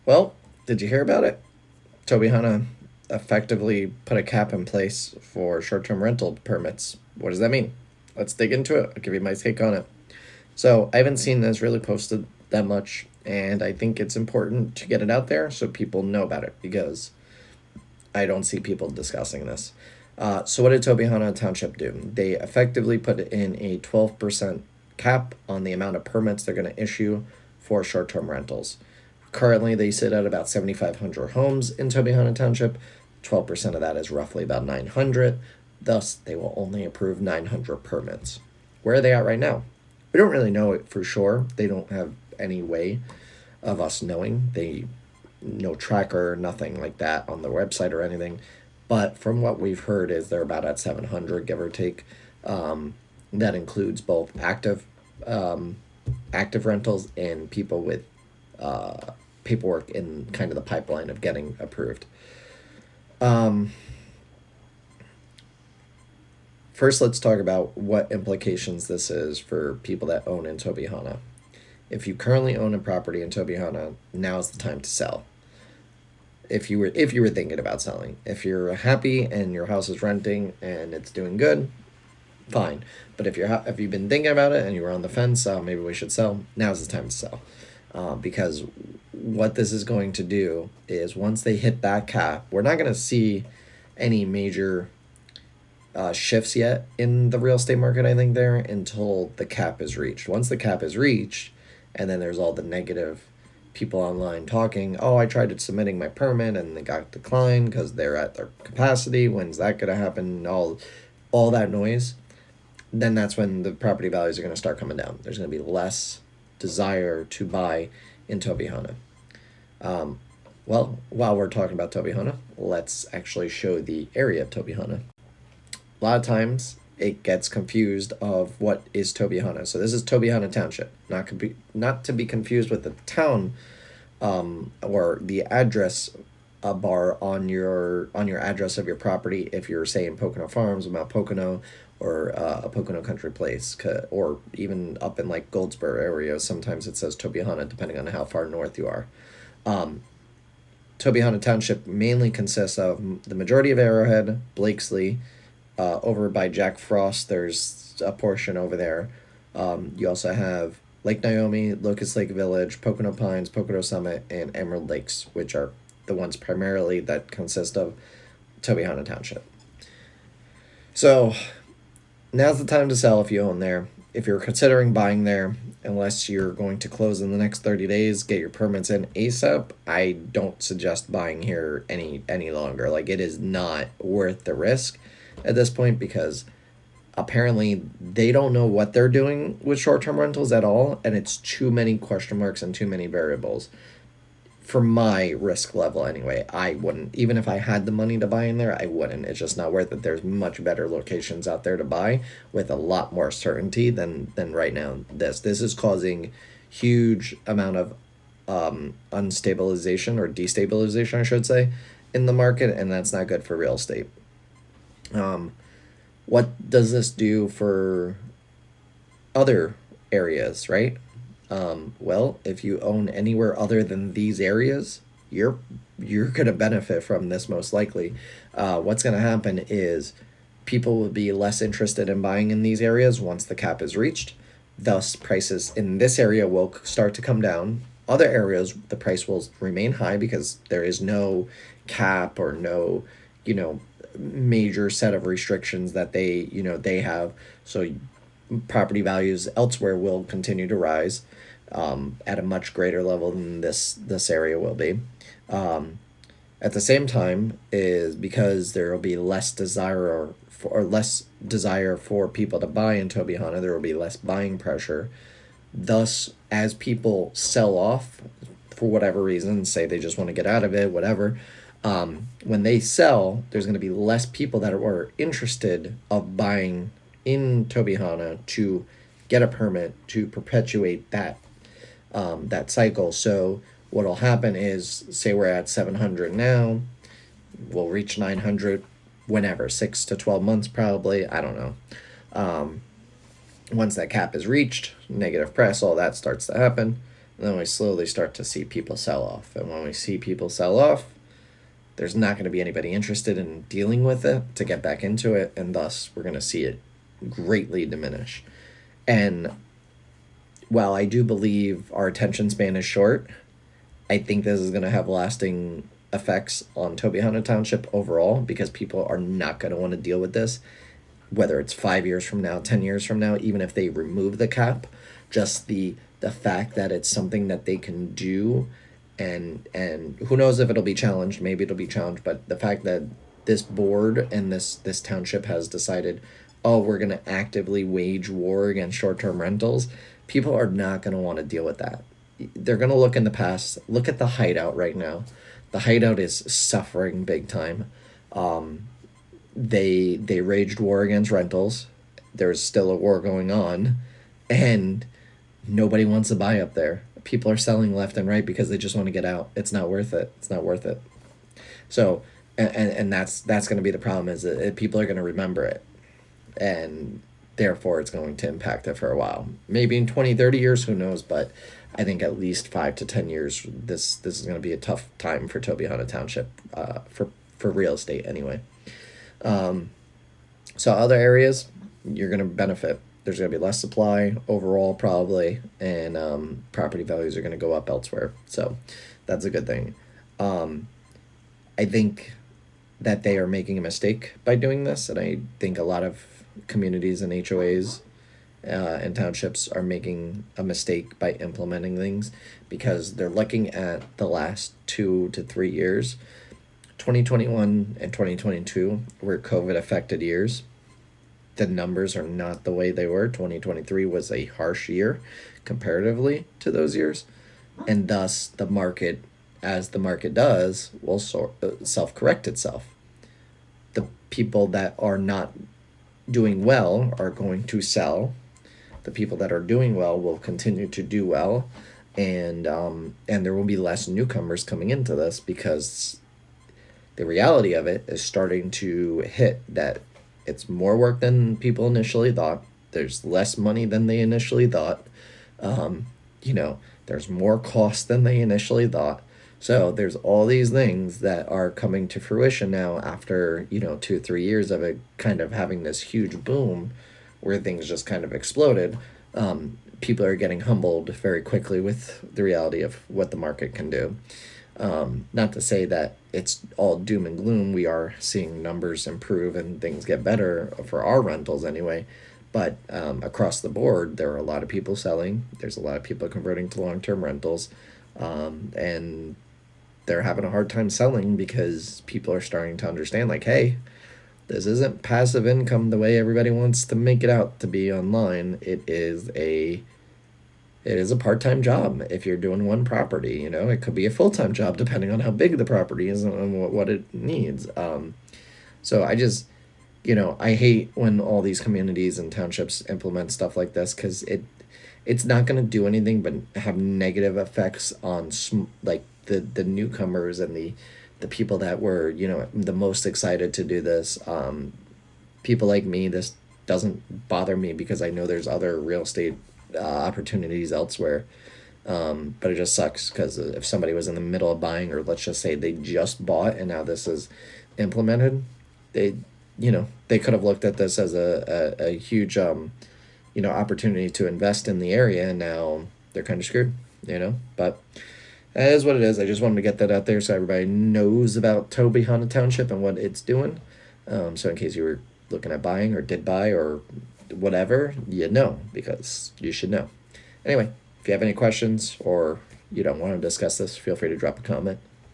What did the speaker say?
Well, did you hear about it? Tobyhanna effectively put a cap in place for short-term rental permits. What does that mean? Let's dig into it. I'll give you my take on it. So I haven't seen this really posted that much, and I think it's important to get it out there so people know about it because I don't see people discussing this. So what did Tobyhanna Township do? They effectively put in a 12% cap on the amount of permits they're going to issue for short-term rentals. Currently, they sit at about 7,500 homes in Tobyhanna Township. 12% of that is roughly about 900. Thus, they will only approve 900 permits. Where are they at right now? We don't really know it for sure. They don't have any way of us knowing. They no tracker, nothing like that on the website or anything. But from what we've heard, is they're about at 700, give or take. That includes both active rentals and people with paperwork in kind of the pipeline of getting approved. First, let's talk about what implications this is for people that own in Tobyhanna. If you currently own a property in Tobyhanna, now's the time to sell. If you were thinking about selling, if you're happy and your house is renting and it's doing good, fine. But if you've been thinking about it and you were on the fence, maybe we should sell. Now's the time to sell, because what this is going to do is once they hit that cap, we're not going to see any major shifts yet in the real estate market, I think, there until the cap is reached. Once the cap is reached, and then there's all the negative people online talking, oh, I tried submitting my permit and they got declined because they're at their capacity. When's that going to happen? All that noise. Then that's when the property values are going to start coming down. There's going to be less desire to buy in Tobyhanna. Well, while we're talking about Tobyhanna, let's actually show the area of Tobyhanna. A lot of times it gets confused of what is Tobyhanna. So this is Tobyhanna Township, not to be confused with the town or the address bar on your address of your property if you're saying Pocono Farms, Mount Pocono, or a Pocono Country Place, or even up in like Goldsboro area. Sometimes it says Tobyhanna depending on how far north you are. Tobyhanna Township mainly consists of the majority of Arrowhead, Blakesley. Over by Jack Frost, there's a portion over there. You also have Lake Naomi, Locust Lake Village, Pocono Pines, Pocono Summit, and Emerald Lakes, which are the ones primarily that consist of Tobyhanna Township. So now's the time to sell if you own there. If you're considering buying there, unless you're going to close in the next 30 days, get your permits in ASAP, I don't suggest buying here any longer. Like, it is not worth the risk at this point because apparently they don't know what they're doing with short-term rentals at all, and it's too many question marks and too many variables. For my risk level anyway, I wouldn't. Even if I had the money to buy in there, I wouldn't. It's just not worth it. There's much better locations out there to buy with a lot more certainty than right now. This is causing huge amount of unstabilization or destabilization, I should say, in the market, and that's not good for real estate. What does this do for other areas, right? Well, if you own anywhere other than these areas, you're going to benefit from this most likely. What's going to happen is people will be less interested in buying in these areas once the cap is reached. Thus, prices in this area will start to come down. Other areas, the price will remain high because there is no cap or no, major set of restrictions that they have. So property values elsewhere will continue to rise at a much greater level than this area will be. At the same time, is because there will be less desire for people to buy in Tobyhanna, there will be less buying pressure. Thus, as people sell off for whatever reason, say they just want to get out of it, whatever, when they sell, there's going to be less people that are interested of buying in Tobyhanna to get a permit to perpetuate that cycle. So what'll happen is, say we're at 700 now, we'll reach 900 whenever, 6 to 12 months probably, I don't know. Once that cap is reached, negative press, all that starts to happen. And then we slowly start to see people sell off. And when we see people sell off, there's not going to be anybody interested in dealing with it to get back into it, and thus we're going to see it greatly diminish. And while I do believe our attention span is short, I think this is going to have lasting effects on Tobyhanna Township overall, because people are not going to want to deal with this, whether it's 5 years from now, 10 years from now, even if they remove the cap. Just the fact that it's something that they can do, and who knows if it'll be challenged. Maybe it'll be challenged, but the fact that this board and this township has decided, oh, we're going to actively wage war against short-term rentals, people are not going to want to deal with that. They're going to look in the past. Look at the Hideout right now. The Hideout is suffering big time. They waged war against rentals. There's still a war going on, and nobody wants to buy up there. People are selling left and right because they just want to get out. It's not worth it. It's not worth it. So, and that's going to be the problem, is that people are going to remember it, and therefore it's going to impact it for a while. Maybe in 20, 30 years, who knows, but I think at least 5 to 10 years, this is going to be a tough time for Tobyhanna Township, for real estate anyway. So other areas, you're going to benefit. There's going to be less supply overall, probably, and property values are going to go up elsewhere. So that's a good thing. I think that they are making a mistake by doing this, and I think a lot of communities and HOAs and townships are making a mistake by implementing things, because they're looking at the last 2 to 3 years. 2021 and 2022 were COVID affected years. The numbers are not the way they were. 2023 was a harsh year comparatively to those years, and thus the market, as the market does, will self-correct itself. The people that are not doing well are going to sell. The people that are doing well will continue to do well, and there will be less newcomers coming into this, because the reality of it is starting to hit that it's more work than people initially thought. There's less money than they initially thought. There's more cost than they initially thought. So there's all these things that are coming to fruition now after, 2 or 3 years of it kind of having this huge boom where things just kind of exploded. People are getting humbled very quickly with the reality of what the market can do. Not to say that it's all doom and gloom. We are seeing numbers improve and things get better for our rentals anyway. But across the board, there are a lot of people selling. There's a lot of people converting to long-term rentals. And they're having a hard time selling because people are starting to understand, like, hey, this isn't passive income the way everybody wants to make it out to be online. It is a part-time job if you're doing one property. It could be a full-time job depending on how big the property is and what it needs. So I just, I hate when all these communities and townships implement stuff like this, because it's not going to do anything but have negative effects on the newcomers and the people that were, the most excited to do this. People like me, this doesn't bother me because I know there's other real estate opportunities elsewhere. But it just sucks, because if somebody was in the middle of buying, or let's just say they just bought and now this is implemented, they could have looked at this as a huge opportunity to invest in the area, and now they're kind of screwed. But that is what it is. I just wanted to get that out there so everybody knows about Tobyhanna Township and what it's doing. So in case you were looking at buying or did buy or whatever, because you should know. Anyway, if you have any questions or you don't want to discuss this, feel free to drop a comment.